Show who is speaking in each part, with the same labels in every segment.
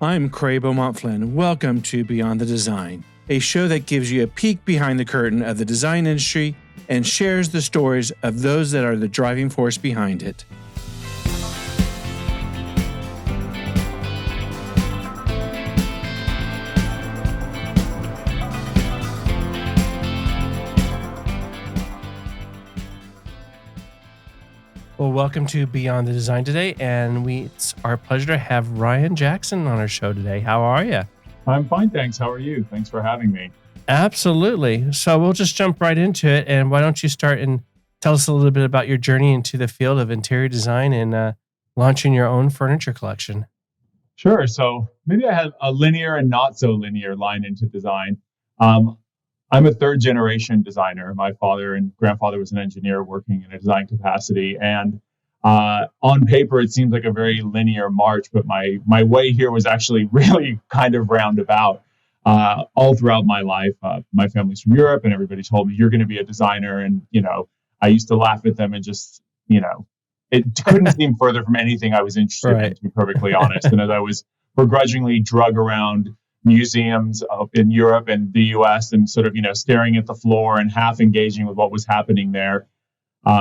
Speaker 1: I'm Cray Beaumont Flynn. Welcome to Beyond the Design, a show that gives you a peek behind the curtain of the design industry and shares the stories of those that are the driving force behind it. Well, welcome to Beyond the Design today, and it's our pleasure to have Ryan Jackson on our show today. How are you?
Speaker 2: I'm fine, thanks. How are you? Thanks for having me.
Speaker 1: Absolutely. So we'll just jump right into it, and why don't you start and tell us a little bit about your journey into the field of interior design and launching your own furniture collection?
Speaker 2: Sure. So maybe I had a linear and not so linear line into design. I'm a third generation designer. My father and grandfather was an engineer working in a design capacity. And on paper, it seems like a very linear march, but my way here was actually really kind of roundabout. All throughout my life, my family's from Europe, and everybody told me, you're going to be a designer. And, I used to laugh at them and just, it couldn't seem further from anything I was interested in, to be perfectly honest. And as I was begrudgingly drug around museums in Europe and the US and sort of, staring at the floor and half engaging with what was happening there.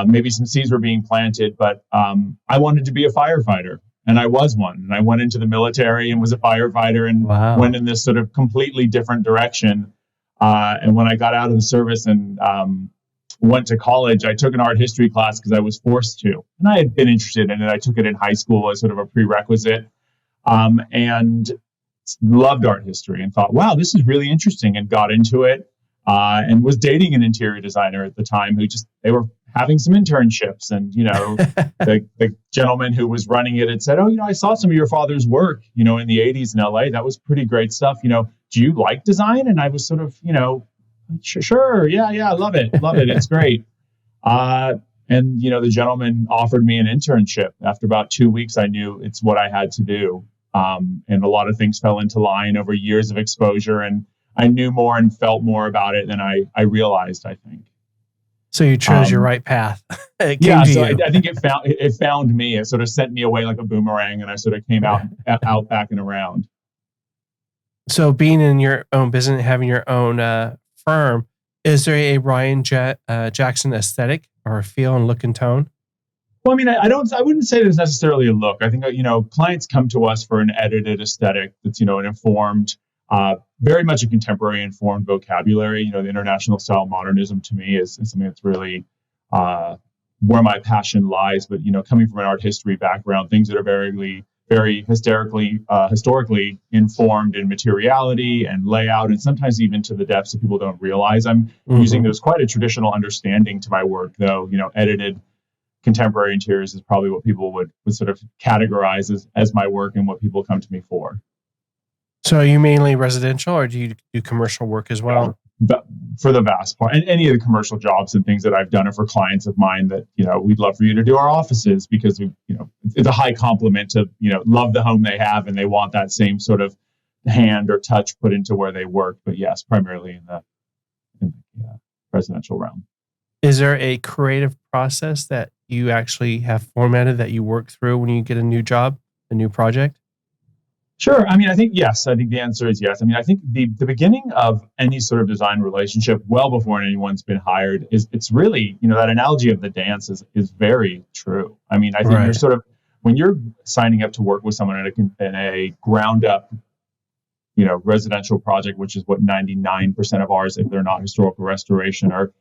Speaker 2: Maybe some seeds were being planted, but I wanted to be a firefighter, and I was one. And I went into the military and was a firefighter and went in this sort of completely different direction. And when I got out of the service and went to college, I took an art history class because I was forced to. And I had been interested in it. I took it in high school as sort of a prerequisite. And loved art history and thought, wow, this is really interesting, and got into it and was dating an interior designer at the time who they were having some internships. And, the gentleman who was running it had said, I saw some of your father's work, in the 80s in LA. That was pretty great stuff. Do you like design? And I was sort of, sure. Yeah. I love it. It's great. And, the gentleman offered me an internship. After about 2 weeks, I knew it's what I had to do. And a lot of things fell into line over years of exposure, and I knew more and felt more about it than I realized, I think.
Speaker 1: So you chose your right path.
Speaker 2: I think it found me. It sort of sent me away like a boomerang, and I sort of came out back and around.
Speaker 1: So being in your own business, having your own firm, is there a Ryan Jackson aesthetic or feel and look and tone?
Speaker 2: Well, I wouldn't say there's necessarily a look. I think, clients come to us for an edited aesthetic that's, an informed, very much a contemporary informed vocabulary. The international style modernism to me is something that's really where my passion lies. But, coming from an art history background, things that are very, very historically informed in materiality and layout, and sometimes even to the depths that people don't realize. I'm using those quite a traditional understanding to my work, though, edited contemporary interiors is probably what people would sort of categorize as my work and what people come to me for.
Speaker 1: So are you mainly residential, or do you do commercial work as well?
Speaker 2: But for the vast part, and any of the commercial jobs and things that I've done are for clients of mine that, we'd love for you to do our offices, because it's a high compliment to, love the home they have, and they want that same sort of hand or touch put into where they work. But yes, primarily in the residential realm.
Speaker 1: Is there a creative process that you actually have formatted that you work through when you get a new job, a new project?
Speaker 2: Sure. I think yes. I think the answer is yes. I think the beginning of any sort of design relationship, well before anyone's been hired, it's really, that analogy of the dance is very true. I think you're sort of, when you're signing up to work with someone in a ground up, residential project, which is what 99% of ours, if they're not historical restoration, are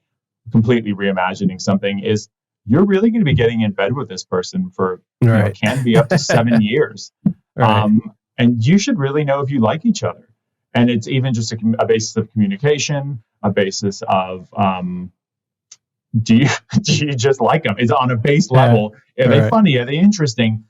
Speaker 2: completely reimagining something, is you're really going to be getting in bed with this person for can be up to 7 years. And you should really know if you like each other. And it's even just a basis of communication, a basis of do you just like them? It's on a base level. Are they funny? Are they interesting?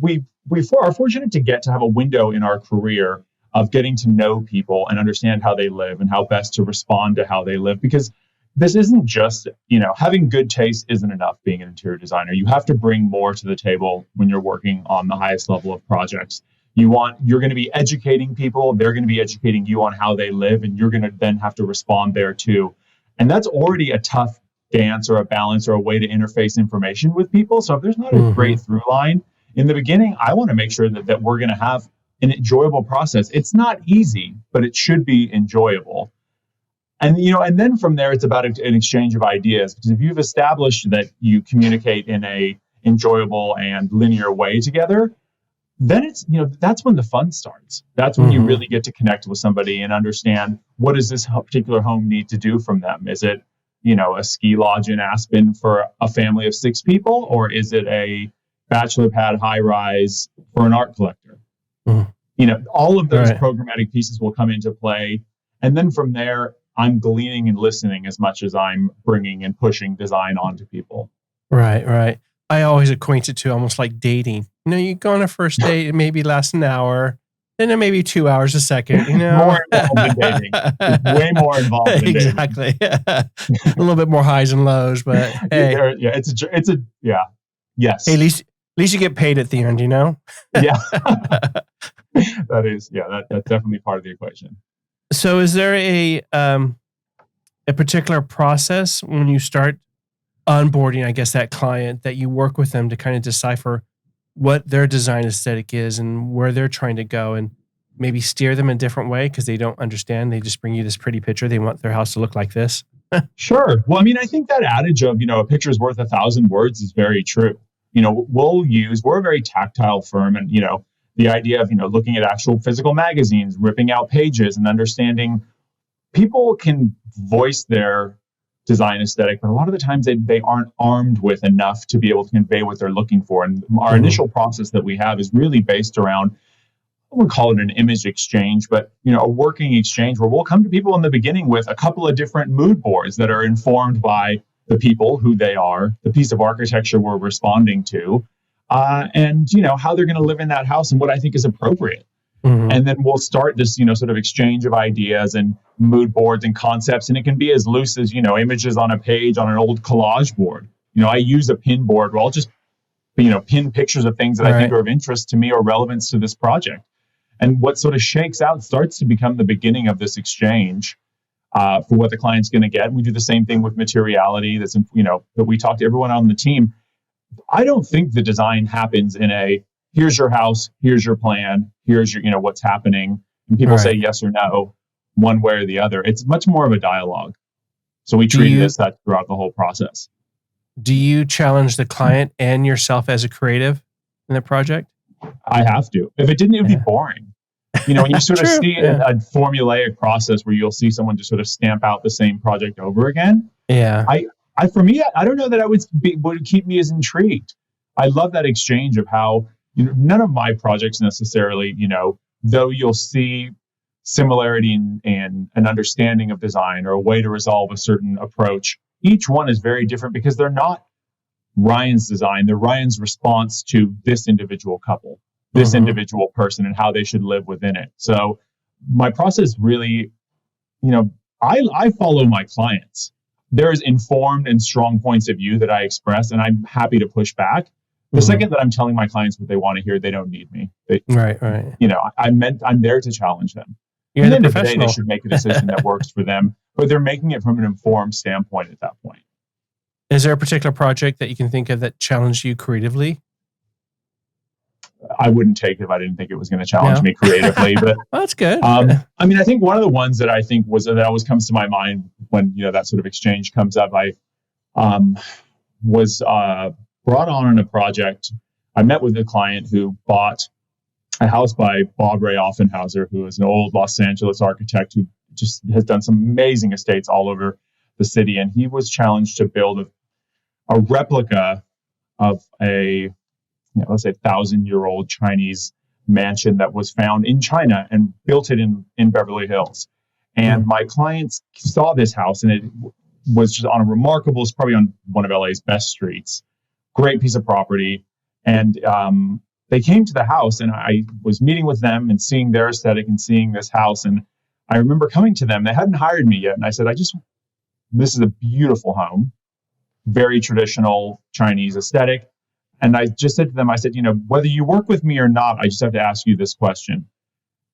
Speaker 2: We are fortunate to have a window in our career of getting to know people and understand how they live and how best to respond to how they live, because this isn't just, having good taste isn't enough being an interior designer. You have to bring more to the table when you're working on the highest level of projects. You're going to be educating people. They're going to be educating you on how they live, and you're going to then have to respond there too. And that's already a tough dance or a balance or a way to interface information with people. So if there's not a great through line in the beginning, I want to make sure that we're going to have an enjoyable process. It's not easy, but it should be enjoyable. And, and then from there, it's about an exchange of ideas. Because if you've established that you communicate in a enjoyable and linear way together, then it's, that's when the fun starts. That's when you really get to connect with somebody and understand, what does this particular home need to do from them? Is it, a ski lodge in Aspen for a family of 6 people, or is it a bachelor pad high rise for an art collector? All of those programmatic pieces will come into play. And then from there, I'm gleaning and listening as much as I'm bringing and pushing design onto people.
Speaker 3: Right. I always equate it to almost like dating. You go on a first date, it maybe lasts an hour, then it may be 2 hours a second,
Speaker 2: More involved than dating. It's way more involved than dating.
Speaker 3: Exactly. A little bit more highs and lows, but hey.
Speaker 2: Yes.
Speaker 3: Hey, at least you get paid at the end,
Speaker 2: Yeah. That's definitely part of the equation.
Speaker 3: So is there a particular process when you start onboarding, I guess, that client, that you work with them to kind of decipher what their design aesthetic is and where they're trying to go, and maybe steer them a different way because they don't understand? They just bring you this pretty picture. They want their house to look like this.
Speaker 2: Sure. Well, I think that adage of, a picture's worth 1,000 words is very true. We're a very tactile firm, and, the idea of, looking at actual physical magazines, ripping out pages and understanding, people can voice their design aesthetic, but a lot of the times they aren't armed with enough to be able to convey what they're looking for. And our initial process that we have is really based around, I wouldn't call it an image exchange, but, a working exchange where we'll come to people in the beginning with a couple of different mood boards that are informed by the people, who they are, the piece of architecture we're responding to, and, how they're going to live in that house and what I think is appropriate. And then we'll start this, sort of exchange of ideas and mood boards and concepts. And it can be as loose as, images on a page on an old collage board. I use a pin board where I'll just, pin pictures of things that I think are of interest to me or relevance to this project. And what sort of shakes out starts to become the beginning of this exchange for what the client's going to get. We do the same thing with materiality. That's, that we talk to everyone on the team. I don't think the design happens in a, here's your house, here's your plan, here's your, what's happening. And people say yes or no, one way or the other. It's much more of a dialogue. So we treat it as that throughout the whole process.
Speaker 3: Do you challenge the client and yourself as a creative in the project?
Speaker 2: I have to. If it didn't, it would be boring. When you sort of see a formulaic process where you'll see someone just sort of stamp out the same project over again.
Speaker 3: Yeah.
Speaker 2: For me, I don't know that I would keep me as intrigued. I love that exchange of how, none of my projects necessarily, though you'll see similarity in an understanding of design or a way to resolve a certain approach, each one is very different because they're not Ryan's design. They're Ryan's response to this individual couple, this individual person, and how they should live within it. So my process really, I follow my clients. There's informed and strong points of view that I express, and I'm happy to push back. The second that I'm telling my clients what they want to hear, they don't need me.
Speaker 3: Right.
Speaker 2: I'm there to challenge them.
Speaker 3: You're the
Speaker 2: end of the day,
Speaker 3: professional.
Speaker 2: they should make a decision that works for them, but they're making it from an informed standpoint at that point.
Speaker 3: Is there a particular project that you can think of that challenged you creatively?
Speaker 2: I wouldn't take it if I didn't think it was going to challenge me creatively, but
Speaker 3: well, that's good.
Speaker 2: I think one of the ones that I think that always comes to my mind when, that sort of exchange comes up, I was brought on a project. I met with a client who bought a house by Bob Ray Offenhauser, who is an old Los Angeles architect who just has done some amazing estates all over the city. And he was challenged to build a replica of a, let's say 1,000-year-old Chinese mansion that was found in China and built it in Beverly Hills. And my clients saw this house, and it was just on it's probably on one of LA's best streets. Great piece of property. And they came to the house, and I was meeting with them and seeing their aesthetic and seeing this house. And I remember coming to them. They hadn't hired me yet. And I said, this is a beautiful home, very traditional Chinese aesthetic. And I just said to them, I said, whether you work with me or not, I just have to ask you this question.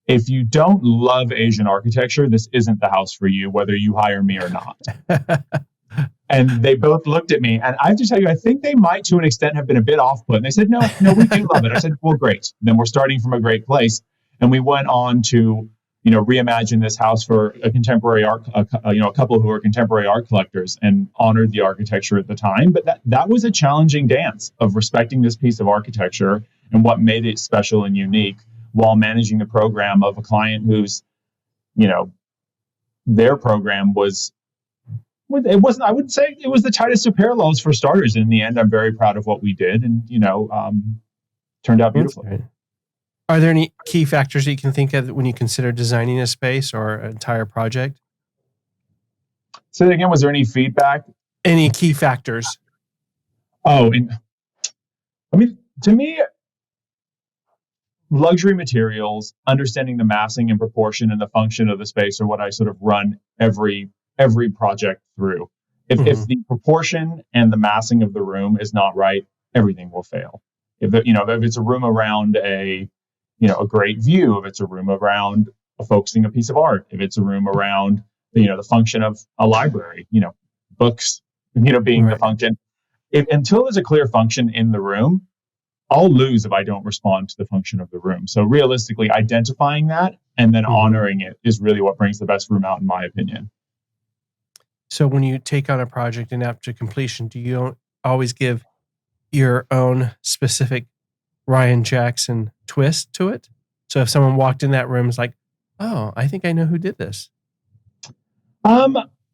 Speaker 2: If you don't love Asian architecture, this isn't the house for you, whether you hire me or not. And they both looked at me, and I have to tell you, I think they might, to an extent, have been a bit off-put. And they said, no, we do love it. I said, well, great. Then we're starting from a great place. And we went on to, reimagine this house for a contemporary art, a couple who are contemporary art collectors, and honored the architecture at the time. But that was a challenging dance of respecting this piece of architecture and what made it special and unique, while managing the program of a client whose, their program it wasn't, I would say it was the tightest of parallels for starters. In the end, I'm very proud of what we did, and, turned out beautifully.
Speaker 3: Are there any key factors that you can think of when you consider designing a space or an entire project?
Speaker 2: Say that again. Was there any feedback?
Speaker 3: Any key factors?
Speaker 2: To me, luxury materials, understanding the massing and proportion and the function of the space are what I sort of run every project through. If the proportion and the massing of the room is not right, everything will fail. If it's a room around a great view, if it's a room around focusing a piece of art, if it's a room around the function of a library, books, being the function. Until there's a clear function in the room, I'll lose if I don't respond to the function of the room. So realistically, identifying that and then honoring it is really what brings the best room out, in my opinion.
Speaker 3: So when you take on a project and after completion, do you always give your own specific Ryan Jackson twist to it? So if someone walked in that room, it's like, oh, I think I know who did this.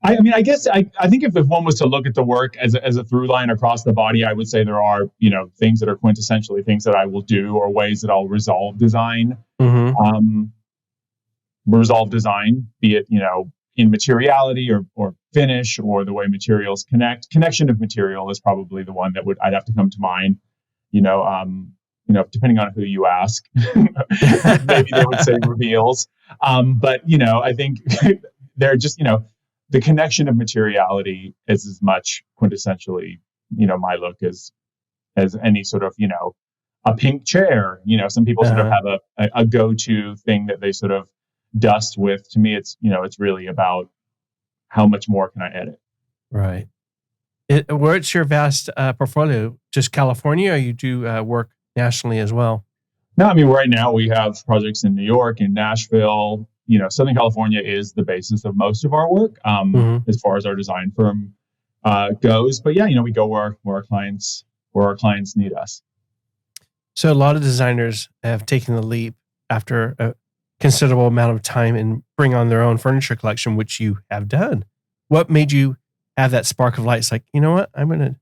Speaker 2: I guess I think if one was to look at the work as a through line across the body, I would say there are, things that are quintessentially things that I will do, or ways that I'll resolve design. Resolve design, be it, in materiality or finish, or the way materials connect. Connection of material is probably the one that I'd have to come to mind. Depending on who you ask, maybe they would say reveals. But I think they're just, the connection of materiality is as much quintessentially, my look as any sort of, a pink chair. Some people sort of have a go-to thing that they sort of dust with. To me, it's, it's really about how much more can I edit.
Speaker 3: Right. Where's your vast portfolio? Just California, or you do work nationally as well?
Speaker 2: No, right now we have projects in New York, in Nashville. Southern California is the basis of most of our work, as far as our design firm goes. But yeah, we go where our clients need us.
Speaker 3: So a lot of designers have taken the leap after a considerable amount of time and bring on their own furniture collection, which you have done. What made you have that spark of light? It's like, you know what? I'm going to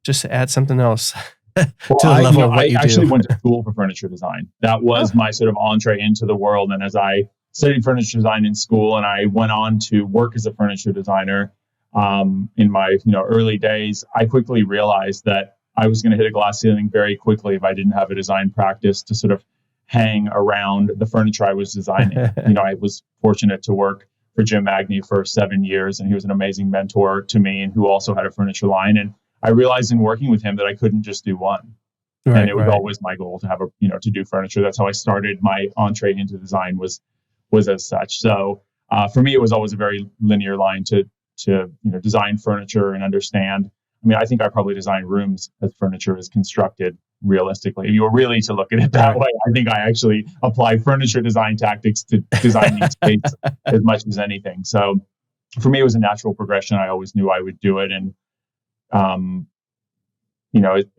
Speaker 3: just add something else to the level of what you do.
Speaker 2: I actually went to school for furniture design. That was my sort of entree into the world. And as I studied furniture design in school, and I went on to work as a furniture designer in my early days, I quickly realized that I was going to hit a glass ceiling very quickly if I didn't have a design practice to sort of hang around the furniture I was designing. I was fortunate to work for Jim Magny for 7 years, and he was an amazing mentor to me, and who also had a furniture line. And I realized in working with him that I couldn't just do one. And it was always my goal to have to do furniture. That's how I started my entree into design, was as such. So for me, it was always a very linear line to design furniture and understand. I think I probably design rooms as furniture is constructed realistically. If you were really to look at it that way, I think I actually apply furniture design tactics to designing space as much as anything. So for me, it was a natural progression. I always knew I would do it. And,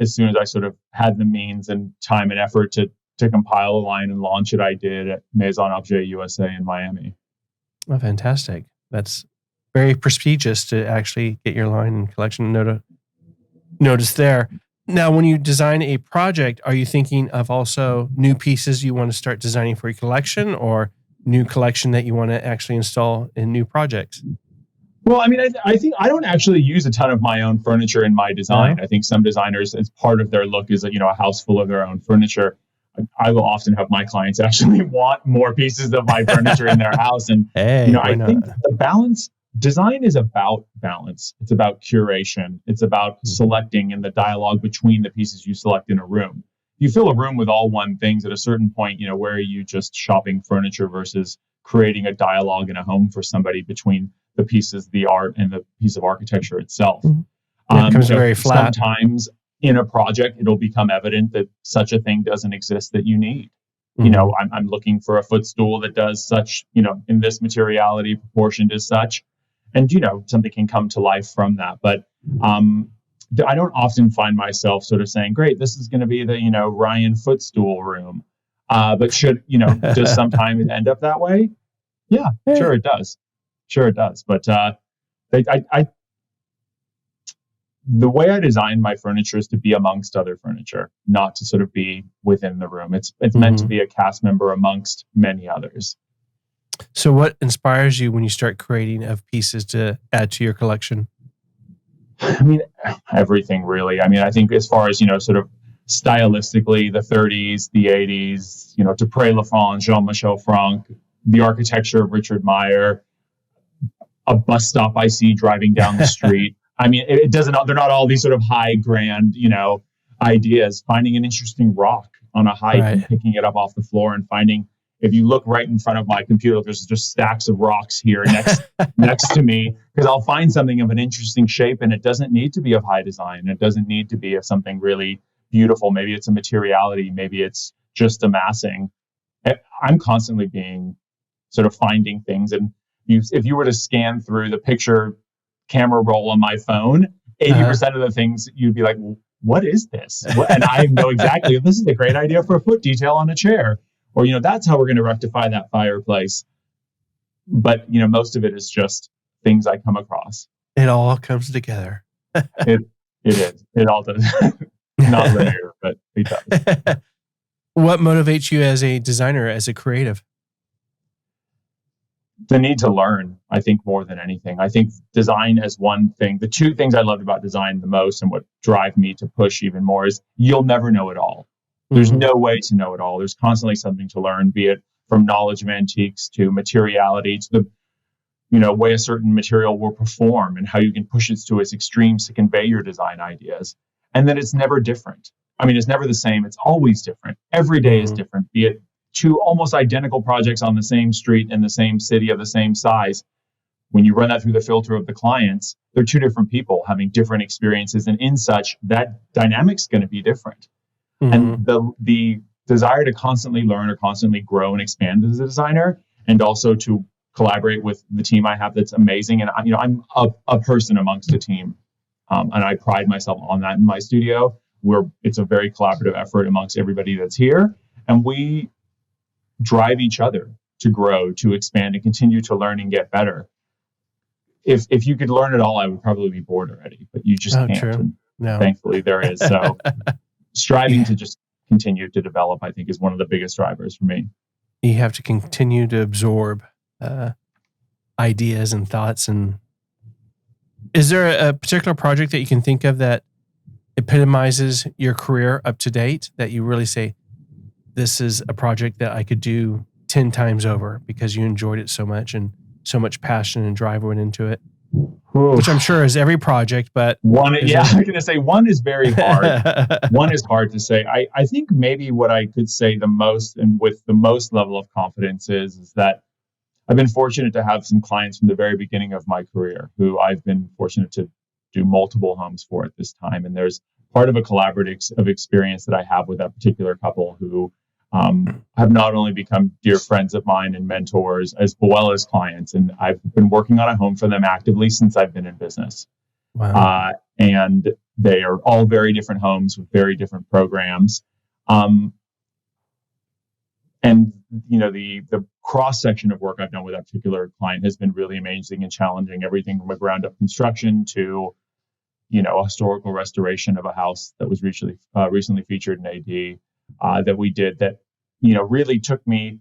Speaker 2: as soon as I sort of had the means and time and effort to compile a line and launch it, I did at Maison Objet USA in Miami.
Speaker 3: Oh, fantastic. That's very prestigious to actually get your line and collection notice there. Now, when you design a project, are you thinking of also new pieces you want to start designing for your collection, or new collection that you want to actually install in new projects?
Speaker 2: Well, I think I don't actually use a ton of my own furniture in my design. I think some designers, as part of their look, is a house full of their own furniture. I will often have my clients actually want more pieces of my furniture in their house. And, I think the balance, design is about balance. It's about curation. It's about selecting and the dialogue between the pieces you select in a room. You fill a room with all one things at a certain point, where are you just shopping furniture versus creating a dialogue in a home for somebody between the pieces, the art, and the piece of architecture itself.
Speaker 3: It becomes very flat.
Speaker 2: Sometimes in a project, it'll become evident that such a thing doesn't exist that you need. You know, I'm looking for a footstool that does such, you know, in this materiality, proportioned as such. And, you know, something can come to life from that. But I don't often find myself sort of saying, great, this is going to be the, you know, Ryan footstool room. But should, you know, does sometimes end up that way? Yeah, sure it does. Sure it does. But the way I design my furniture is to be amongst other furniture, not to sort of be within the room. It's meant to be a cast member amongst many others.
Speaker 3: So what inspires you when you start creating of pieces to add to your collection?
Speaker 2: I mean, everything really. I mean, I think as far as, you know, sort of stylistically, the 30s, the 80s, you know, Dupré Lafont, Jean-Michel Franck, the architecture of Richard Meyer, a bus stop I see driving down the street. I mean, it doesn't, they're not all these sort of high, grand, you know, ideas. Finding an interesting rock on a hike and picking it up off the floor and finding, if you look right in front of my computer, there's just stacks of rocks here next to me, because I'll find something of an interesting shape, and it doesn't need to be of high design. It doesn't need to be of something really beautiful. Maybe it's a materiality. Maybe it's just a massing. I'm constantly being sort of finding things. And if you were to scan through the picture camera roll on my phone, 80% of the things you'd be like, what is this? And I know exactly, this is a great idea for a foot detail on a chair. Or, you know, that's how we're going to rectify that fireplace. But, you know, most of it is just things I come across.
Speaker 3: It all comes together.
Speaker 2: It is. It all does. Not linear, but it does.
Speaker 3: What motivates you as a designer, as a creative?
Speaker 2: The need to learn, I think, more than anything. I think design as one thing. The two things I loved about design the most and what drive me to push even more is you'll never know it all. There's no way to know it all. There's constantly something to learn, be it from knowledge of antiques to materiality to the, you know, way a certain material will perform and how you can push it to its extremes to convey your design ideas. And then it's never different. I mean, it's never the same. It's always different. Every day is different, be it two almost identical projects on the same street in the same city of the same size. When you run that through the filter of the clients, they're two different people having different experiences. And in such, that dynamic's going to be different. And the desire to constantly learn or constantly grow and expand as a designer, and also to collaborate with the team I have that's amazing. And you know, I'm a person amongst a team, and I pride myself on that in my studio, where it's a very collaborative effort amongst everybody that's here, and we drive each other to grow, to expand, and continue to learn and get better. If you could learn it all, I would probably be bored already, but you just can't.
Speaker 3: True. No.
Speaker 2: Thankfully, there is. So. Striving to just continue to develop, I think, is one of the biggest drivers for me.
Speaker 3: You have to continue to absorb ideas and thoughts. And is there a particular project that you can think of that epitomizes your career up to date, that you really say, this is a project that I could do 10 times over because you enjoyed it so much and so much passion and drive went into it? Which I'm sure is every project, but
Speaker 2: I'm going to say one is very hard. One is hard to say. I think maybe what I could say the most and with the most level of confidence is that I've been fortunate to have some clients from the very beginning of my career who I've been fortunate to do multiple homes for at this time. And there's part of a collaborative experience that I have with that particular couple who have not only become dear friends of mine and mentors as well as clients. And I've been working on a home for them actively since I've been in business.
Speaker 3: Wow.
Speaker 2: And they are all very different homes with very different programs. And, you know, the cross section of work I've done with that particular client has been really amazing and challenging. Everything from a ground up construction to, you know, a historical restoration of a house that was recently featured in AD. That we did that, you know, really took me,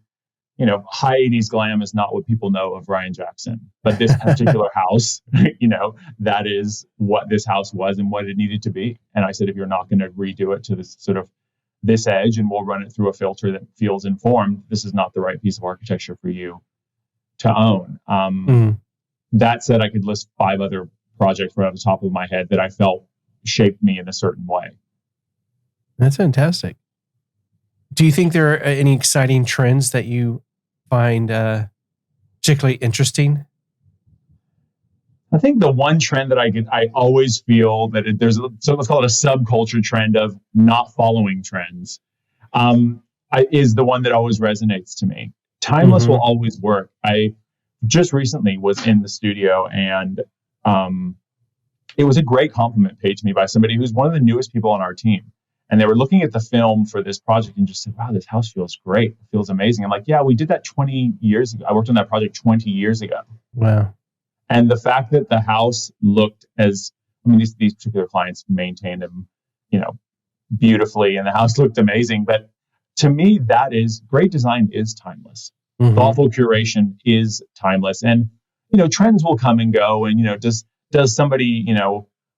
Speaker 2: you know, high 80s glam is not what people know of Ryan Jackson, but this particular house, you know, that is what this house was and what it needed to be. And I said, if you're not going to redo it to this sort of this edge and we'll run it through a filter that feels informed, this is not the right piece of architecture for you to own. That said, I could list 5 other projects right off the top of my head that I felt shaped me in a certain way.
Speaker 3: That's fantastic. Do you think there are any exciting trends that you find particularly interesting?
Speaker 2: I think the one trend that I always feel that so let's call it a subculture trend of not following trends. is the one that always resonates to me. Timeless will always work. I just recently was in the studio, and it was a great compliment paid to me by somebody who's one of the newest people on our team. And they were looking at the film for this project and just said, wow, this house feels great. It feels amazing. I'm like, yeah, we did that 20 years ago. I worked on that project 20 years ago.
Speaker 3: Wow.
Speaker 2: And the fact that the house looked these particular clients maintained them, beautifully, and the house looked amazing. But to me, that is great design is timeless. Thoughtful curation is timeless. And, trends will come and go. And, does somebody,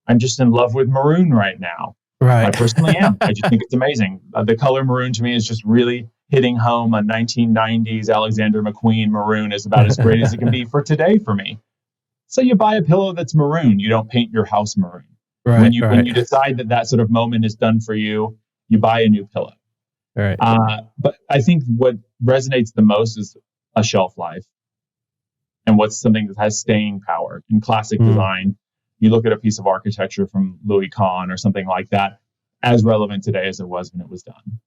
Speaker 2: I'm just in love with maroon right now.
Speaker 3: Right.
Speaker 2: I personally am. I just think it's amazing. The color maroon to me is just really hitting home. A 1990s Alexander McQueen maroon is about as great as it can be for today for me. So you buy a pillow that's maroon. You don't paint your house maroon.
Speaker 3: Right,
Speaker 2: when you decide that sort of moment is done for you, you buy a new pillow.
Speaker 3: Right.
Speaker 2: But I think what resonates the most is a shelf life, and what's something that has staying power. In classic design, you look at a piece of architecture from Louis Kahn or something like that, as relevant today as it was when it was done.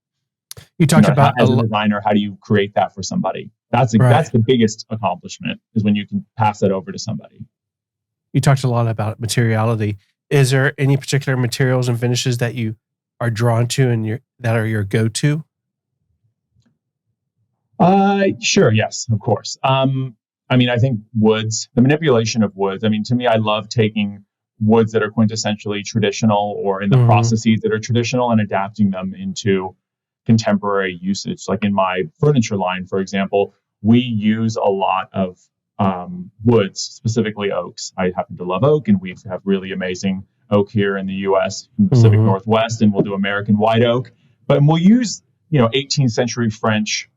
Speaker 3: You talked about
Speaker 2: as a designer, how do you create that for somebody? That's the biggest accomplishment, is when you can pass that over to somebody.
Speaker 3: You talked a lot about materiality. Is there any particular materials and finishes that you are drawn to and that are your go-to?
Speaker 2: Sure. Yes, of course. I think woods, the manipulation of woods. To me, I love taking woods that are quintessentially traditional or in the processes that are traditional and adapting them into contemporary usage. Like in my furniture line, for example, we use a lot of woods, specifically oaks. I happen to love oak, and we have really amazing oak here in the U.S., in the Pacific Northwest, and we'll do American white oak. But we'll use, 18th century French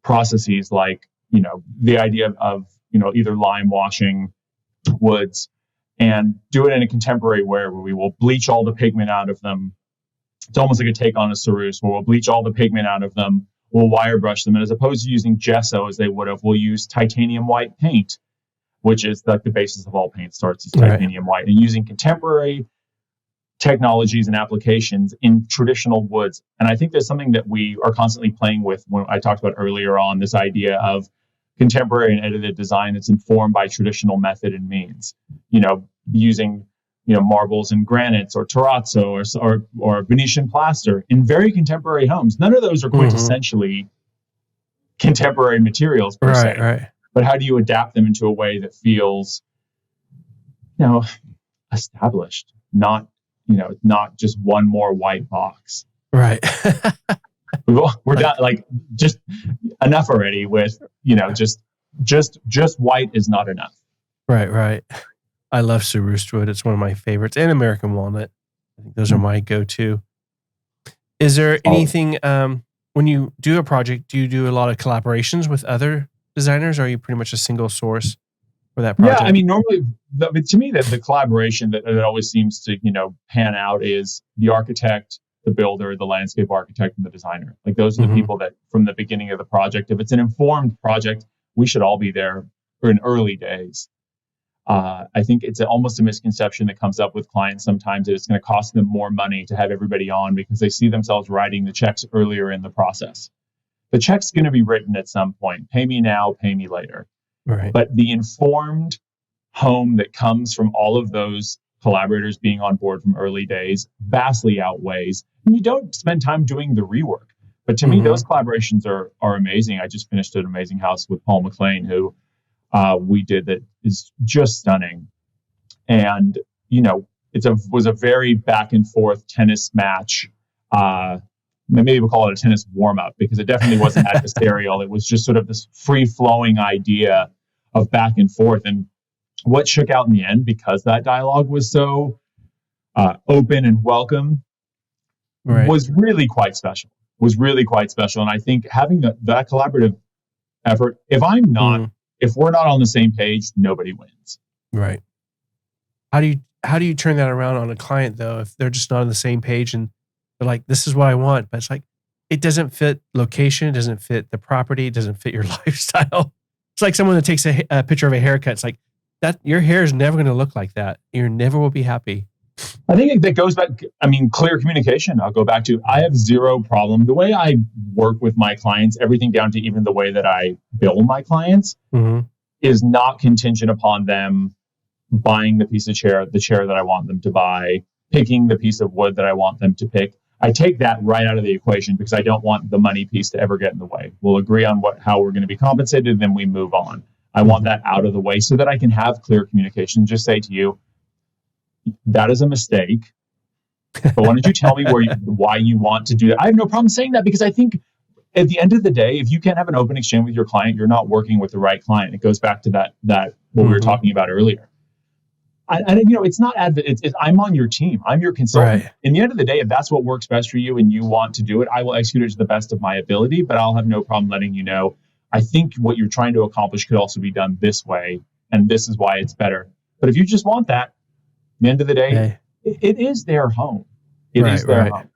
Speaker 2: processes, like, the idea of, either lime washing woods, and do it in a contemporary way where we will bleach all the pigment out of them. It's almost like a take on a ceruse, where we'll bleach all the pigment out of them. We'll wire brush them. And as opposed to using gesso as they would have, we'll use titanium white paint, which is like the basis of all paint starts as titanium white. And using contemporary technologies and applications in traditional woods. And I think there's something that we are constantly playing with when I talked about earlier on, this idea of contemporary and edited design that's informed by traditional method and means, using marbles and granites or terrazzo or Venetian plaster in very contemporary homes. None of those are quintessentially contemporary materials per se.
Speaker 3: Right.
Speaker 2: But how do you adapt them into a way that feels, established, not just one more white box.
Speaker 3: Right.
Speaker 2: We're done. Like, just enough already with, just white is not enough.
Speaker 3: Right. I love cerused wood. It's one of my favorites, and American walnut. I think those are my go-to. Is there anything, when you do a project, do you do a lot of collaborations with other designers, or are you pretty much a single source for that project?
Speaker 2: Yeah, normally, to me, the collaboration that always seems to, pan out is the architect, the builder, the landscape architect, and the designer. Like, those are the people that, from the beginning of the project, if it's an informed project, we should all be there in early days. I think it's almost a misconception that comes up with clients sometimes that it's going to cost them more money to have everybody on because they see themselves writing the checks earlier in the process. The check's going to be written at some point. Pay me now, pay me later.
Speaker 3: Right.
Speaker 2: But the informed home that comes from all of those collaborators being on board from early days vastly outweighs. And you don't spend time doing the rework. But to me, those collaborations are amazing. I just finished an amazing house with Paul McLean, who we did, that is just stunning. And, was a very back and forth tennis match. Maybe we'll call it a tennis warm up, because it definitely wasn't adversarial. It was just sort of this free flowing idea of back and forth. And what shook out in the end, because that dialogue was so open and welcome, was really quite special. And I think having that collaborative effort, if we're not on the same page, nobody wins.
Speaker 3: Right. How do you turn that around on a client, though, if they're just not on the same page and they're like, this is what I want, but it's like, it doesn't fit location, it doesn't fit the property, it doesn't fit your lifestyle. It's like someone that takes a picture of a haircut. It's like, that your hair is never going to look like that. You never will be happy.
Speaker 2: I think that goes back, clear communication. I'll go back to, I have zero problem. The way I work with my clients, everything down to even the way that I bill my clients is not contingent upon them buying the chair that I want them to buy, picking the piece of wood that I want them to pick. I take that right out of the equation because I don't want the money piece to ever get in the way. We'll agree on how we're going to be compensated, then we move on. I want that out of the way so that I can have clear communication. Just say to you, that is a mistake. But why don't you tell me why you want to do that? I have no problem saying that because I think at the end of the day, if you can't have an open exchange with your client, you're not working with the right client. It goes back to that what we were talking about earlier. It's not I'm on your team. I'm your consultant. Right. In the end of the day, if that's what works best for you and you want to do it, I will execute it to the best of my ability, but I'll have no problem letting you know, I think what you're trying to accomplish could also be done this way, and this is why it's better. But if you just want that, at the end of the day, it is their home. It is their home.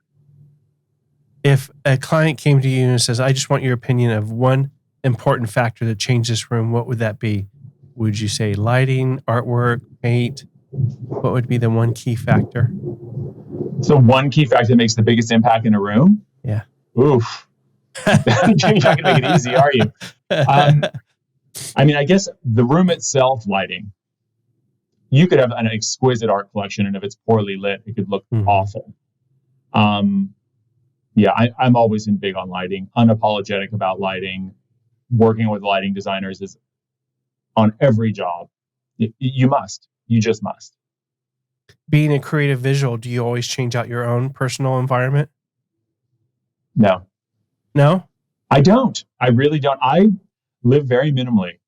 Speaker 3: If a client came to you and says, I just want your opinion of one important factor that changed this room, what would that be? Would you say lighting, artwork, paint? What would be the one key factor?
Speaker 2: So one key factor that makes the biggest impact in a room?
Speaker 3: Yeah.
Speaker 2: Oof. You're not going to make it easy, are you? I guess the room itself, lighting. You could have an exquisite art collection, and if it's poorly lit, it could look awful. I'm always big on lighting, unapologetic about lighting. Working with lighting designers is on every job. You just must.
Speaker 3: Being a creative visual, do you always change out your own personal environment?
Speaker 2: No, I don't. I really don't. I live very minimally.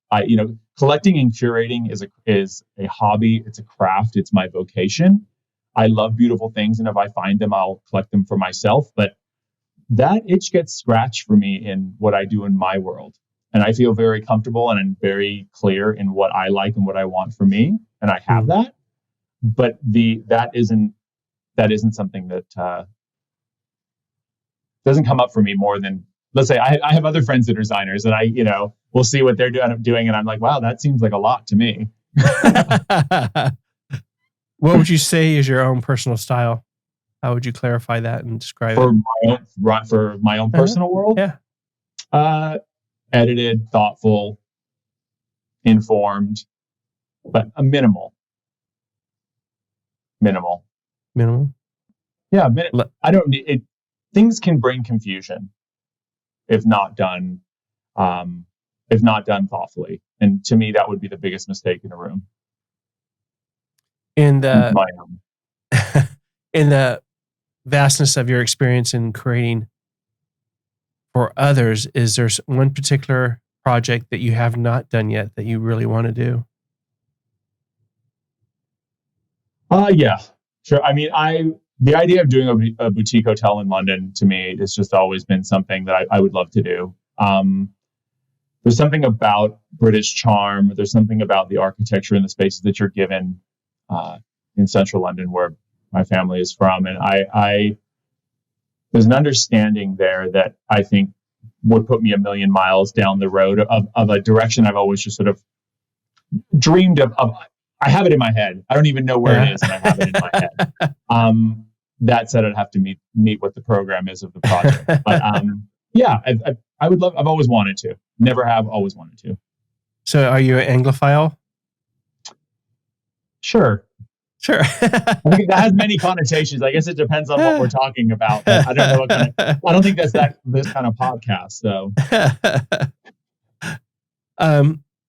Speaker 2: Collecting and curating is a hobby. It's a craft. It's my vocation. I love beautiful things, and if I find them, I'll collect them for myself. But that itch gets scratched for me in what I do in my world. And I feel very comfortable and I'm very clear in what I like and what I want for me. And I have that. But that isn't something that doesn't come up for me more than, let's say I have other friends that are designers and we'll see what they're doing. And I'm like, wow, that seems like a lot to me.
Speaker 3: What would you say is your own personal style? How would you clarify that and describe it?
Speaker 2: For my own personal world?
Speaker 3: Yeah.
Speaker 2: Edited, thoughtful, informed, but a minimal. Yeah, I don't need it. Things can bring confusion if not done thoughtfully. And to me, that would be the biggest mistake in a room.
Speaker 3: In the vastness of your experience in creating for others, is there one particular project that you have not done yet that you really want to do?
Speaker 2: Yeah, sure. The idea of doing a boutique hotel in London, to me, has just always been something that I would love to do. There's something about British charm. There's something about the architecture and the spaces that you're given in central London, where my family is from. And there's an understanding there that I think would put me a million miles down the road of a direction I've always just sort of dreamed of. I have it in my head. I don't even know where it is, and I have it in my head. That said, I'd have to meet what the program is of the project. But I would love. I've always wanted to. Never have. Always wanted to.
Speaker 3: So, are you an Anglophile?
Speaker 2: Sure. I think that has many connotations. I guess it depends on what we're talking about. I don't know what kind of. I don't think that's this kind of podcast. So.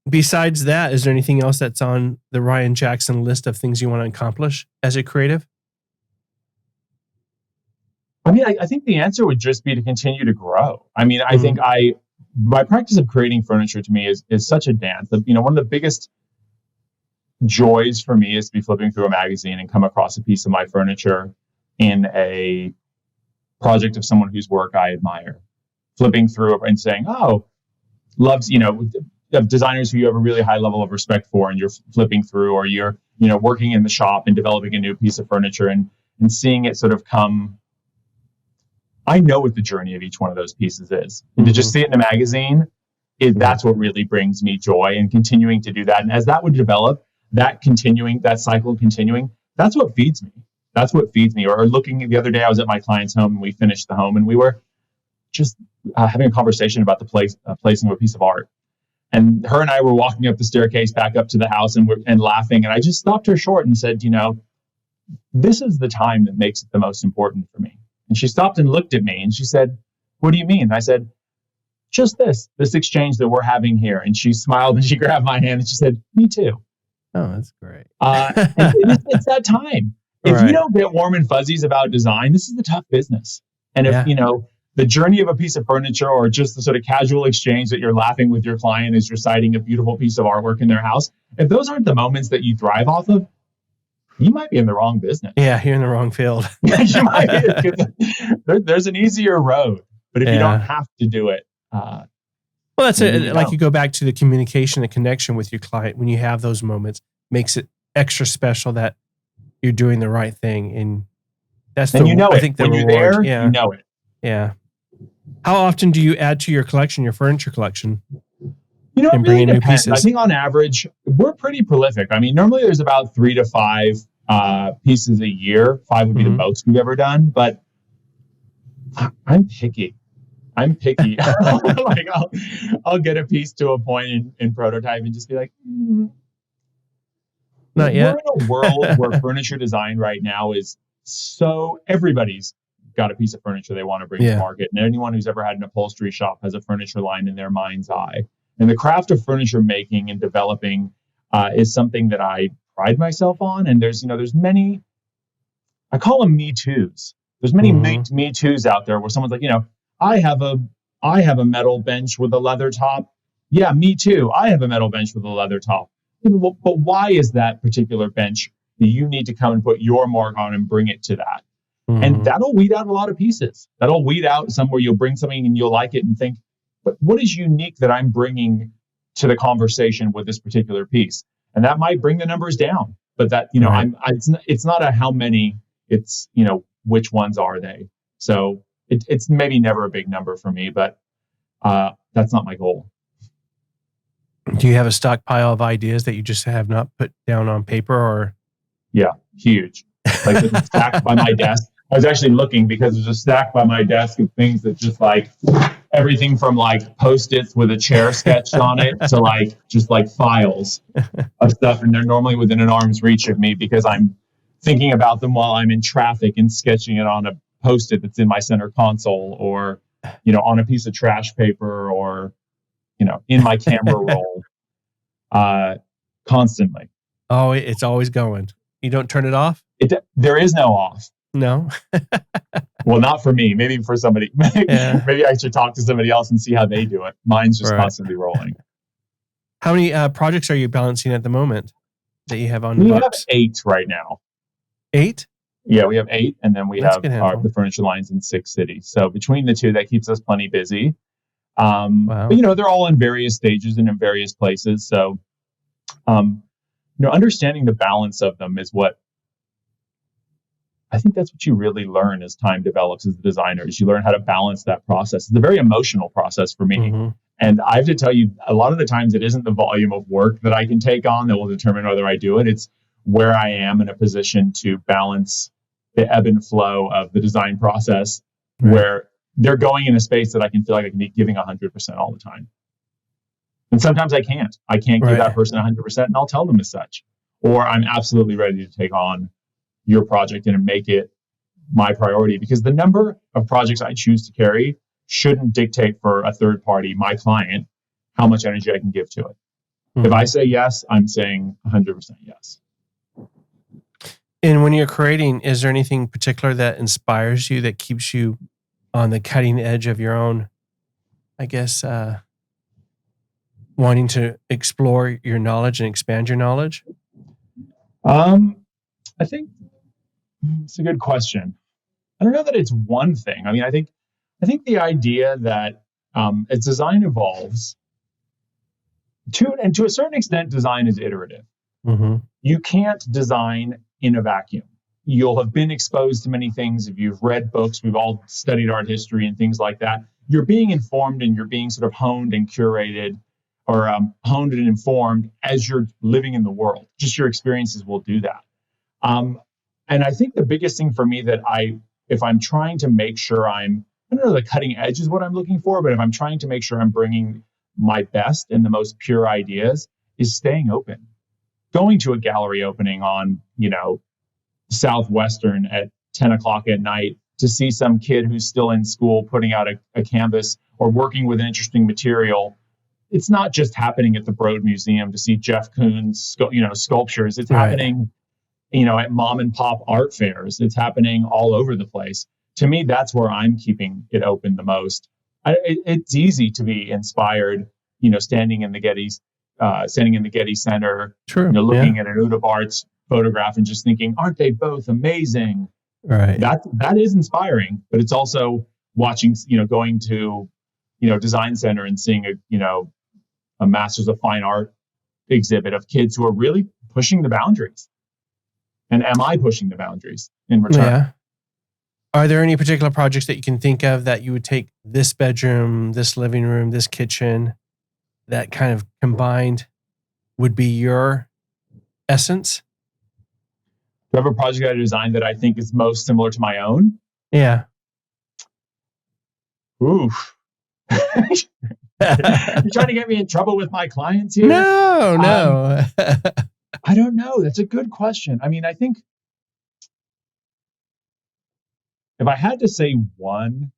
Speaker 3: Besides that, is there anything else that's on the Ryan Jackson list of things you want to accomplish as a creative?
Speaker 2: I think the answer would just be to continue to grow. I think my practice of creating furniture to me is such a dance. One of the biggest joys for me is to be flipping through a magazine and come across a piece of my furniture in a project of someone whose work I admire. Flipping through and saying, oh, loves, of designers who you have a really high level of respect for, and you're flipping through, or you're, working in the shop and developing a new piece of furniture and seeing it sort of come. I know what the journey of each one of those pieces is. And to just see it in a magazine, that's what really brings me joy, and continuing to do that. And as that would develop, that cycle continuing, that's what feeds me. That's what feeds me. Or looking the other day, I was at my client's home and we finished the home and we were just having a conversation about the placing of a piece of art. And her and I were walking up the staircase back up to the house and laughing. And I just stopped her short and said, this is the time that makes it the most important for me. And she stopped and looked at me and she said, what do you mean? And I said, just this exchange that we're having here. And she smiled and she grabbed my hand and she said, me too.
Speaker 3: Oh, that's great.
Speaker 2: And it's that time. If you don't get warm and fuzzies about design, this is the tough business. And if, the journey of a piece of furniture or just the sort of casual exchange that you're laughing with your client as you're citing a beautiful piece of artwork in their house, if those aren't the moments that you thrive off of, you might be in the wrong business.
Speaker 3: Yeah, you're in the wrong field.
Speaker 2: You might be, there's an easier road, but if you don't have to do it.
Speaker 3: Well, that's it. Like you go back to the communication and connection with your client when you have those moments, makes it extra special that you're doing the right thing. And that's
Speaker 2: I think the reward. You're there, you know it.
Speaker 3: Yeah. How often do you add to your collection, your furniture collection?
Speaker 2: It really depends. I think on average, we're pretty prolific. I mean, normally there's about 3 to 5 pieces a year. 5 would be the most we've ever done, but I'm picky. Like I'll get a piece to a point in prototype and just be like,
Speaker 3: not yet.
Speaker 2: We're in a world where furniture design right now is so everybody's got a piece of furniture they want to bring to market. And anyone who's ever had an upholstery shop has a furniture line in their mind's eye. And the craft of furniture making and developing is something that I pride myself on. And there's many, I call them Me Too's. There's many Me Too's out there where someone's like, I have a metal bench with a leather top. Yeah, me too. I have a metal bench with a leather top. But why is that particular bench that you need to come and put your mark on and bring it to that? And that'll weed out a lot of pieces. That'll weed out somewhere you'll bring something and you'll like it and think, but what is unique that I'm bringing to the conversation with this particular piece? And that might bring the numbers down. But that, it's not a how many, it's, which ones are they? So it's maybe never a big number for me, but that's not my goal.
Speaker 3: Do you have a stockpile of ideas that you just have not put down on paper or?
Speaker 2: Yeah, huge. Like there's a stack by my desk. I was actually looking because there's a stack by my desk of things that just like everything from like Post-its with a chair sketched on it to like just like files of stuff. And they're normally within an arm's reach of me because I'm thinking about them while I'm in traffic and sketching it on a Post-it that's in my center console or, on a piece of trash paper or, in my camera roll constantly.
Speaker 3: Oh, it's always going. You don't turn it off?
Speaker 2: There is no off.
Speaker 3: No.
Speaker 2: Well, not for me. Maybe for somebody. Maybe I should talk to somebody else and see how they do it. Mine's just constantly rolling.
Speaker 3: How many projects are you balancing at the moment that you have on the books?
Speaker 2: We have 8 right now.
Speaker 3: 8?
Speaker 2: Yeah, we have 8, and then we have the furniture lines in 6 cities. So between the 2, that keeps us plenty busy. Wow. But they're all in various stages and in various places. So, understanding the balance of them is what I think that's what you really learn as time develops as a designer, is you learn how to balance that process. It's a very emotional process for me. And I have to tell you, a lot of the times it isn't the volume of work that I can take on that will determine whether I do it. It's where I am in a position to balance the ebb and flow of the design process, where they're going in a space that I can feel like I can be giving 100% all the time. And sometimes I can't. I can't give that person 100%, and I'll tell them as such. Or I'm absolutely ready to take on your project and make it my priority, because the number of projects I choose to carry shouldn't dictate for a third party, my client, how much energy I can give to it. If I say yes, I'm saying 100% yes.
Speaker 3: And when you're creating, is there anything particular that inspires you, that keeps you on the cutting edge of your own, I guess, wanting to explore your knowledge and expand your knowledge?
Speaker 2: I think it's a good question. I don't know that it's one thing. I mean, I think the idea that as design evolves, to a certain extent, design is iterative. You can't design in a vacuum. You'll have been exposed to many things. If you've read books, we've all studied art history and things like that. You're being informed and you're being sort of honed and curated, or honed and informed as you're living in the world. Just your experiences will do that. And I think the biggest thing for me that if I'm trying to make sure I don't know, the cutting edge is what I'm looking for, but if I'm trying to make sure I'm bringing my best and the most pure ideas, is staying open. Going to a gallery opening on, Southwestern at 10 o'clock at night to see some kid who's still in school putting out a canvas or working with an interesting material. It's not just happening at the Broad Museum to see Jeff Koons, sculptures. It's happening, at mom and pop art fairs. It's happening all over the place. To me, that's where I'm keeping it open the most. It's easy to be inspired, standing in the Getty Center,
Speaker 3: True.
Speaker 2: looking at an Udab Arts photograph and just thinking, aren't they both amazing?
Speaker 3: Right.
Speaker 2: That is inspiring, but it's also watching, going to, Design Center and seeing a Masters of Fine Art exhibit of kids who are really pushing the boundaries. And am I pushing the boundaries in return?
Speaker 3: Yeah. Are there any particular projects that you can think of that you would take this bedroom, this living room, this kitchen, that kind of combined would be your essence?
Speaker 2: Do I have a project I designed that I think is most similar to my own?
Speaker 3: Yeah.
Speaker 2: Oof. You're trying to get me in trouble with my clients here?
Speaker 3: No.
Speaker 2: I don't know. That's a good question. I mean, I think if I had to say one,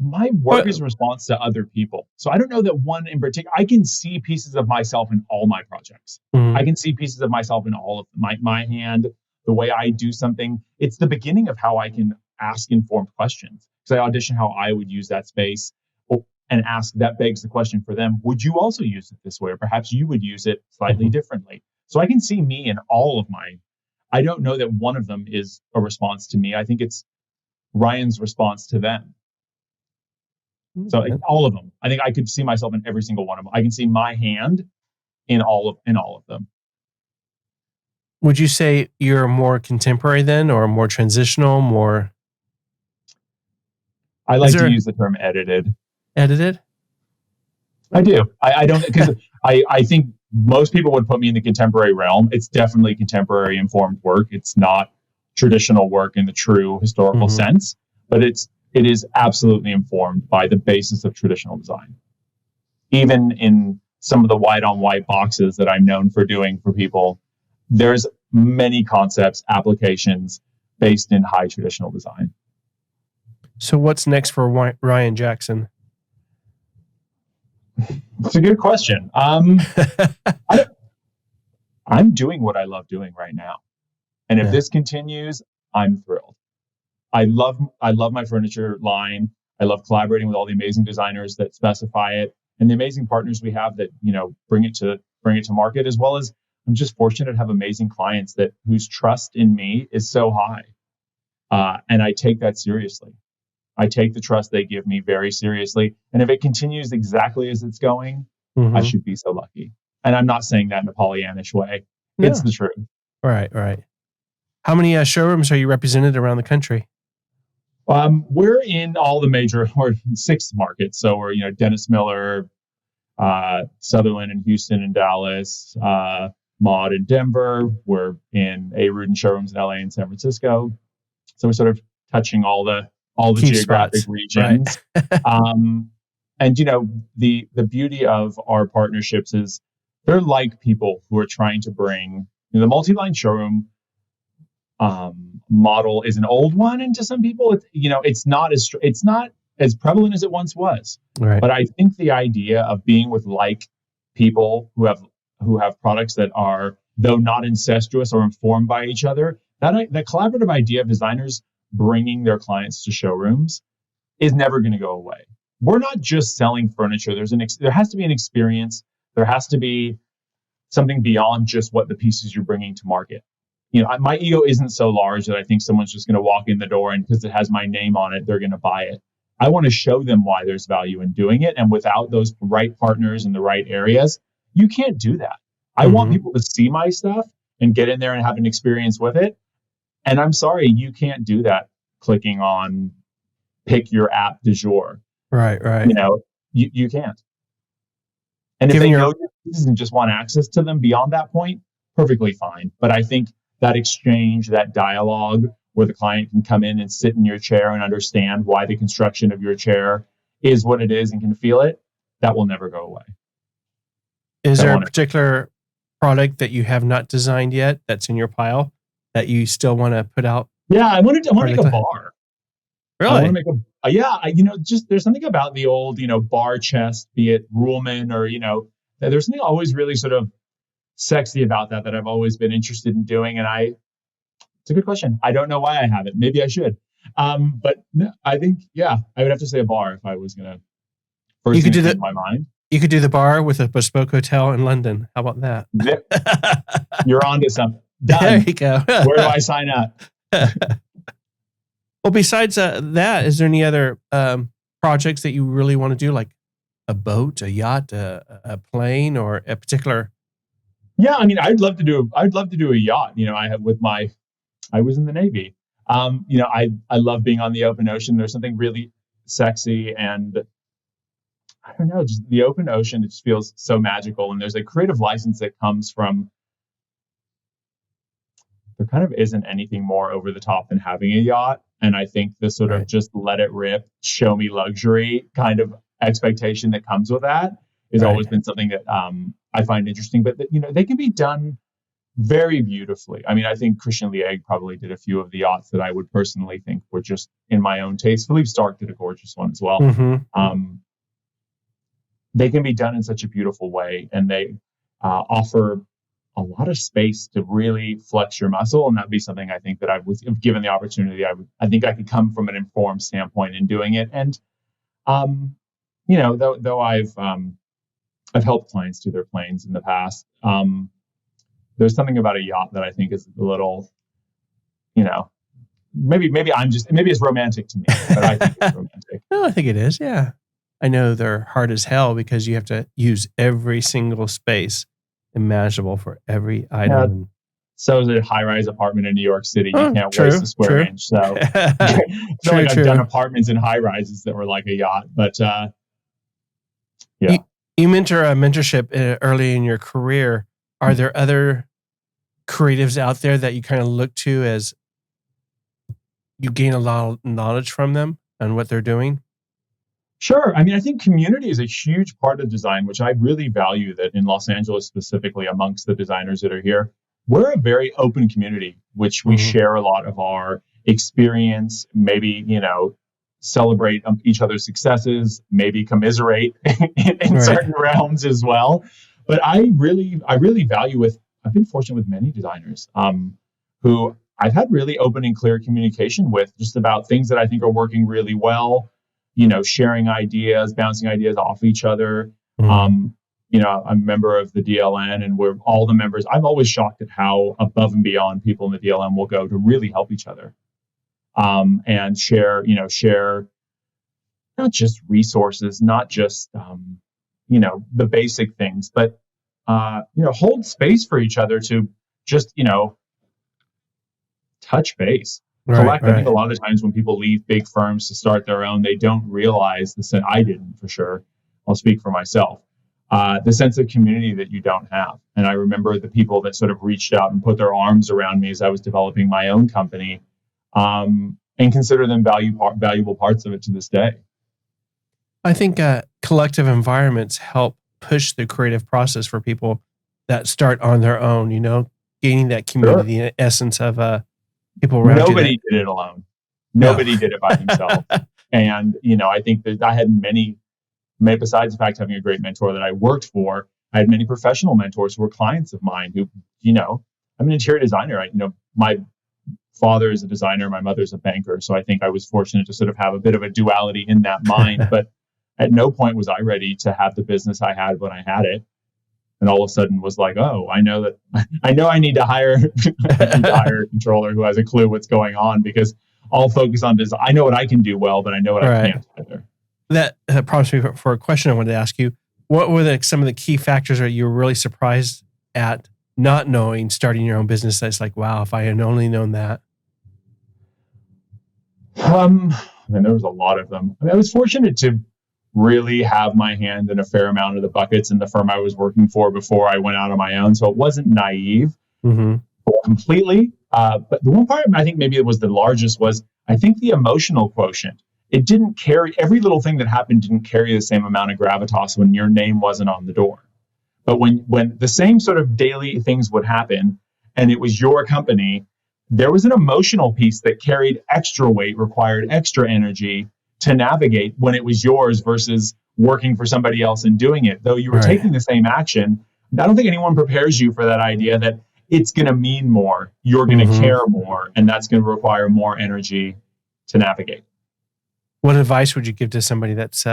Speaker 2: my work is a response to other people. So I don't know that one in particular. I can see pieces of myself in all my projects.
Speaker 3: Mhm.
Speaker 2: I can see pieces of myself in all of my hand, the way I do something. It's the beginning of how I can ask informed questions. Because I audition how I would use that space and ask, that begs the question for them, would you also use it this way? Or perhaps you would use it slightly differently. So I can see me in all of I don't know that one of them is a response to me. I think it's Ryan's response to them. So all of them. I think I could see myself in every single one of them. I can see my hand in all of them.
Speaker 3: Would you say you're more contemporary then, or more transitional, more?
Speaker 2: I like to use the term edited.
Speaker 3: Edited?
Speaker 2: I do. I don't, because I think most people would put me in the contemporary realm. It's definitely contemporary informed work. It's not traditional work in the true historical sense, but it is absolutely informed by the basis of traditional design. Even in some of the white on white boxes that I'm known for doing for people, there's many concepts, applications based in high traditional design.
Speaker 3: So what's next for Ryan Jackson?
Speaker 2: That's a good question. I'm doing what I love doing right now. And if this continues, I'm thrilled. I love my furniture line. I love collaborating with all the amazing designers that specify it and the amazing partners we have that, bring it to market, as well as I'm just fortunate to have amazing clients whose trust in me is so high. And I take that seriously. I take the trust they give me very seriously. And if it continues exactly as it's going, I should be so lucky. And I'm not saying that in a Pollyannish way. No. It's the truth.
Speaker 3: Right. How many showrooms are you represented around the country?
Speaker 2: We're in all the we're in 6 markets. So we're, Dennis Miller, Sutherland and Houston and Dallas, Maud in Denver. We're in A. Rudin showrooms in LA and San Francisco. So we're sort of touching all the key geographic regions. Right. And the beauty of our partnerships is they're like people who are trying to bring the multi-line showroom model is an old one, and to some people, it's not as prevalent as it once was.
Speaker 3: Right.
Speaker 2: But I think the idea of being with like people who have products that are, though not incestuous or informed by each other, that collaborative idea of designers bringing their clients to showrooms is never going to go away. We're not just selling furniture. There has to be an experience. There has to be something beyond just what the pieces you're bringing to market. My ego isn't so large that I think someone's just going to walk in the door and because it has my name on it, they're going to buy it. I want to show them why there's value in doing it. And without those right partners in the right areas, you can't do that. I want people to see my stuff and get in there and have an experience with it. And I'm sorry, you can't do that clicking on pick your app du jour.
Speaker 3: Right.
Speaker 2: You can't. And if they know your pieces and just want access to them beyond that point, perfectly fine. But I think that exchange, that dialogue where the client can come in and sit in your chair and understand why the construction of your chair is what it is and can feel it, that will never go away.
Speaker 3: Is there a particular product that you have not designed yet that's in your pile that you still want to put out?
Speaker 2: Yeah, I want to make a bar.
Speaker 3: Really?
Speaker 2: I want to make just there's something about the old, bar chest, be it Ruhlman or, there's something always really sort of sexy about that I've always been interested in doing. And it's a good question. I don't know why I haven't. Maybe I should. But no, I think, I would have to say a bar if I was going to first thing in my mind.
Speaker 3: You could do the bar with a bespoke hotel in London. How about that?
Speaker 2: You're on to something. Done.
Speaker 3: There you go.
Speaker 2: Where do I sign up?
Speaker 3: Well, besides that, is there any other projects that you really want to do, like a boat, a yacht, a plane, or a particular?
Speaker 2: Yeah, I mean, I'd love to do a yacht. I was in the Navy. I love being on the open ocean. There's something really sexy, and I don't know, just the open ocean. It just feels so magical, and there's a creative license that comes from. There kind of isn't anything more over the top than having a yacht. And I think the sort of just let it rip, show me luxury kind of expectation that comes with that has always been something that I find interesting. But, they can be done very beautifully. I mean, I think Christian Lieg probably did a few of the yachts that I would personally think were just in my own taste. Philippe Starck did a gorgeous one as well.
Speaker 3: Mm-hmm.
Speaker 2: They can be done in such a beautiful way, and they offer a lot of space to really flex your muscle. And that'd be something I think that I was given the opportunity. I think I could come from an informed standpoint in doing it. And, though I've helped clients do their planes in the past, there's something about a yacht that I think is a little, maybe it's romantic to me, but I think it's romantic.
Speaker 3: No, I think it is. Yeah. I know they're hard as hell because you have to use every single space imaginable for every item.
Speaker 2: Yeah, so is a high-rise apartment in New York City. You can't waste a square inch. So I feel like I've done apartments and high-rises that were like a yacht. But
Speaker 3: you mentor mentorship early in your career. Are there other creatives out there that you kind of look to as you gain a lot of knowledge from them and what they're doing?
Speaker 2: Sure. I mean, I think community is a huge part of design, which I really value that in Los Angeles, specifically amongst the designers that are here. We're a very open community, which we share a lot of our experience, maybe, celebrate each other's successes, maybe commiserate in certain realms as well. But I really value I've been fortunate with many designers who I've had really open and clear communication with just about things that I think are working really well. Sharing ideas, bouncing ideas off each other. I'm a member of the DLN, and we're all the members. I'm always shocked at how above and beyond people in the DLN will go to really help each other, and share not just resources, not just the basic things, but hold space for each other to just touch base. I think a lot of the times when people leave big firms to start their own, they don't realize I didn't, for sure. I'll speak for myself. The sense of community that you don't have. And I remember the people that sort of reached out and put their arms around me as I was developing my own company, and consider them valuable parts of it to this day.
Speaker 3: I think collective environments help push the creative process for people that start on their own, gaining that community, the essence of people around
Speaker 2: Nobody did it alone. Nobody did it by himself. And, I think that I had many, besides the fact of having a great mentor that I worked for, I had many professional mentors who were clients of mine who, I'm an interior designer. My father is a designer, my mother's a banker. So I think I was fortunate to sort of have a bit of a duality in that mind. But at no point was I ready to have the business I had when I had it. And all of a sudden was like, oh, I know I need to hire a controller who has a clue what's going on, because I'll focus on design. I know what I can do well, but I know what I can't either.
Speaker 3: That prompts me for a question I wanted to ask you. What were some of the key factors that you were really surprised at not knowing, starting your own business? That's like, wow, if I had only known that.
Speaker 2: There was a lot of them. I was fortunate to really have my hand in a fair amount of the buckets in the firm I was working for before I went out on my own. So it wasn't naive, but completely. But the one part I think maybe it was the largest was, I think, the emotional quotient. It didn't carry, every little thing that happened didn't carry the same amount of gravitas when your name wasn't on the door. But when the same sort of daily things would happen and it was your company, there was an emotional piece that carried extra weight, required extra energy to navigate when it was yours versus working for somebody else and doing it. Though you were taking the same action, I don't think anyone prepares you for that idea that it's going to mean more, you're going to care more, and that's going to require more energy to navigate.
Speaker 3: What advice would you give to somebody that's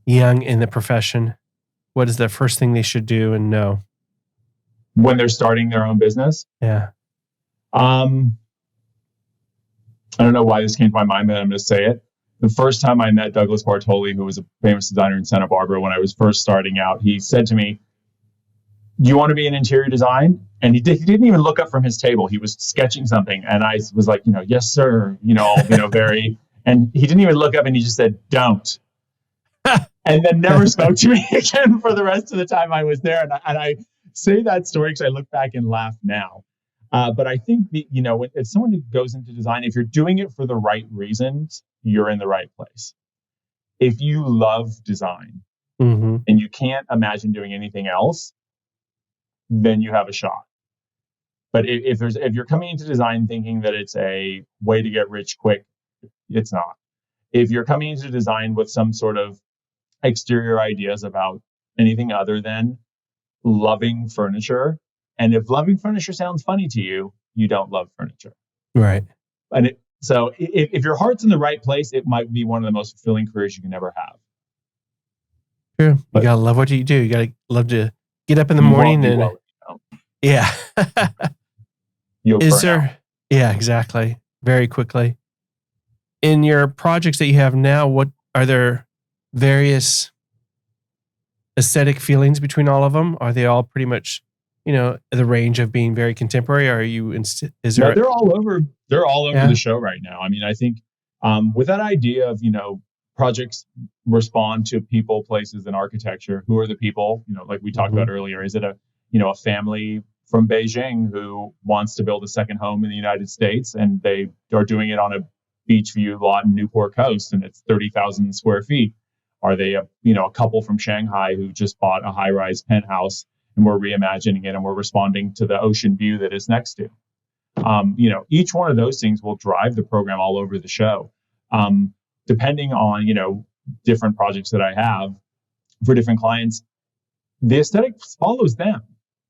Speaker 3: young in the profession? What is the first thing they should do and know
Speaker 2: when they're starting their own business?
Speaker 3: Yeah.
Speaker 2: I don't know why this came to my mind, but I'm going to say it. The first time I met Douglas Bartoli, who was a famous designer in Santa Barbara when I was first starting out, he said to me, "Do you want to be in interior design?" And he didn't even look up from his table. He was sketching something. And I was like, yes, sir, very, and he didn't even look up and he just said, "Don't." And then never spoke to me again for the rest of the time I was there. And I say that story because I look back and laugh now. But I think, if someone who goes into design, if you're doing it for the right reasons, you're in the right place. If you love design and you can't imagine doing anything else, then you have a shot. But if you're coming into design thinking that it's a way to get rich quick, it's not. If you're coming into design with some sort of exterior ideas about anything other than loving furniture, and if loving furniture sounds funny to you, you don't love furniture.
Speaker 3: Right.
Speaker 2: And so if your heart's in the right place, it might be one of the most fulfilling careers you can ever have.
Speaker 3: True. You gotta love what you do. You gotta love to get up in the morning and yeah. Is there? Yeah, exactly. Very quickly. In your projects that you have now, what are there various aesthetic feelings between all of them? Are they all pretty much, the range of being very contemporary? Or are you?
Speaker 2: They're all over. They're all over the show right now. I mean, I think with that idea of projects respond to people, places, and architecture. Who are the people? Like we talked about earlier. Is it a family from Beijing who wants to build a second home in the United States, and they are doing it on a beach view lot in Newport Coast, and it's 30,000 square feet? Are they a couple from Shanghai who just bought a high-rise penthouse and we're reimagining it and we're responding to the ocean view that is next to? Each one of those things will drive the program all over the show. Depending on, different projects that I have for different clients, the aesthetic follows them.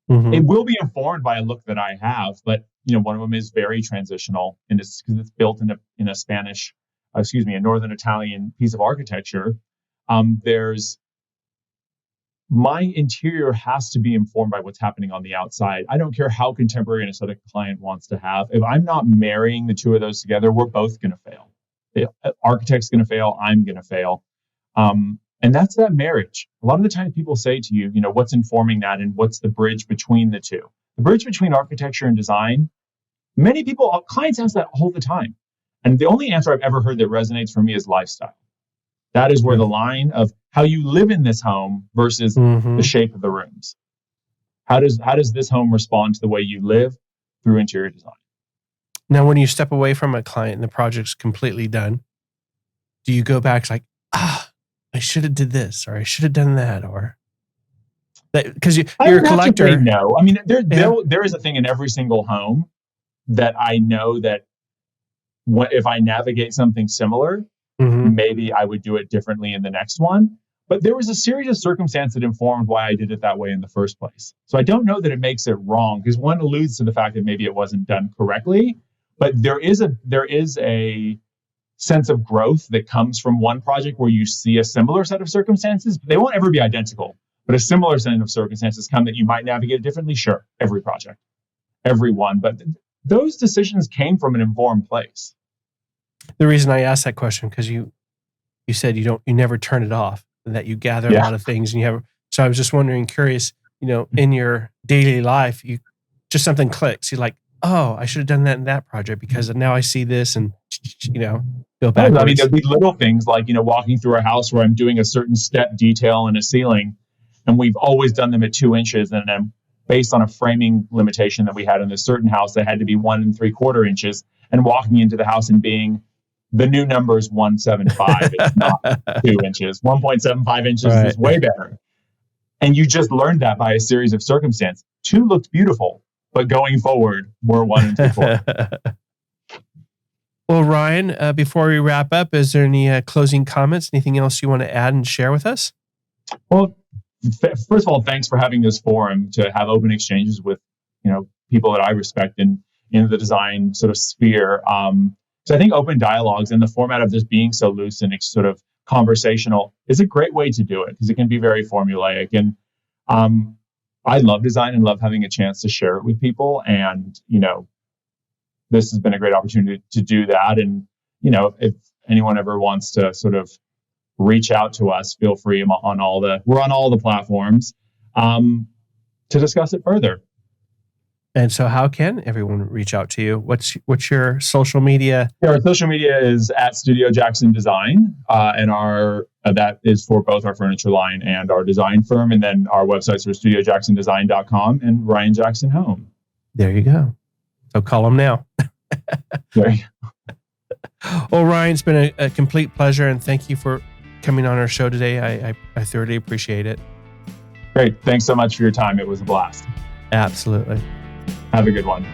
Speaker 2: It will be informed by a look that I have, but one of them is very transitional, and it's because it's built in a Northern Italian piece of architecture. There's my interior has to be informed by what's happening on the outside. I don't care how contemporary an aesthetic client wants to have. If I'm not marrying the two of those together, we're both going to fail. The architect's going to fail. I'm going to fail. And that's that marriage. A lot of the time people say to you, what's informing that and what's the bridge between the two? The bridge between architecture and design, clients ask that all the time. And the only answer I've ever heard that resonates for me is lifestyle. That is where the line of how you live in this home versus the shape of the rooms. How does this home respond to the way you live through interior design?
Speaker 3: Now, when you step away from a client and the project's completely done, do you go back like, I should have did this, or I should have done that, or because you're a collector?
Speaker 2: No, I mean there is a thing in every single home that I know that if I navigate something similar, maybe I would do it differently in the next one. But there was a series of circumstances that informed why I did it that way in the first place. So I don't know that it makes it wrong, because one alludes to the fact that maybe it wasn't done correctly. But there is a sense of growth that comes from one project where you see a similar set of circumstances. They won't ever be identical, but a similar set of circumstances come that you might navigate it differently. Sure, every project, every one. But those decisions came from an informed place.
Speaker 3: The reason I asked that question, because you said you never turn it off, and that you gather a lot of things, and so I was just wondering, curious, in your daily life, just something clicks. You're like, oh, I should have done that in that project because now I see this, and go back.
Speaker 2: I mean, there'd be little things like, walking through a house where I'm doing a certain step detail in a ceiling, and we've always done them at 2 inches, and then based on a framing limitation that we had in a certain house that had to be 1 3/4 inches, and walking into the house and being the new number is 175. It's not 2 inches. 1.75 inches is way better. And you just learned that by a series of circumstances. 2 looked beautiful, but going forward, we're 1 3/4.
Speaker 3: Well, Ryan, before we wrap up, is there any closing comments? Anything else you want to add and share with us?
Speaker 2: Well, first of all, thanks for having this forum to have open exchanges with, people that I respect in the design sort of sphere. So I think open dialogues in the format of this being so loose and sort of conversational is a great way to do it, because it can be very formulaic. And I love design and love having a chance to share it with people. And, this has been a great opportunity to do that. And, if anyone ever wants to sort of reach out to us, feel free. We're on all the platforms to discuss it further.
Speaker 3: And so how can everyone reach out to you? What's your social media?
Speaker 2: Yeah, our social media is at Studio Jackson Design, and that is for both our furniture line and our design firm. And then our websites are studiojacksondesign.com and Ryan Jackson Home.
Speaker 3: There you go. So call them now.
Speaker 2: There you go.
Speaker 3: Well, Ryan, it's been a complete pleasure, and thank you for coming on our show today. I thoroughly appreciate it.
Speaker 2: Great. Thanks so much for your time. It was a blast.
Speaker 3: Absolutely.
Speaker 2: Have a good one.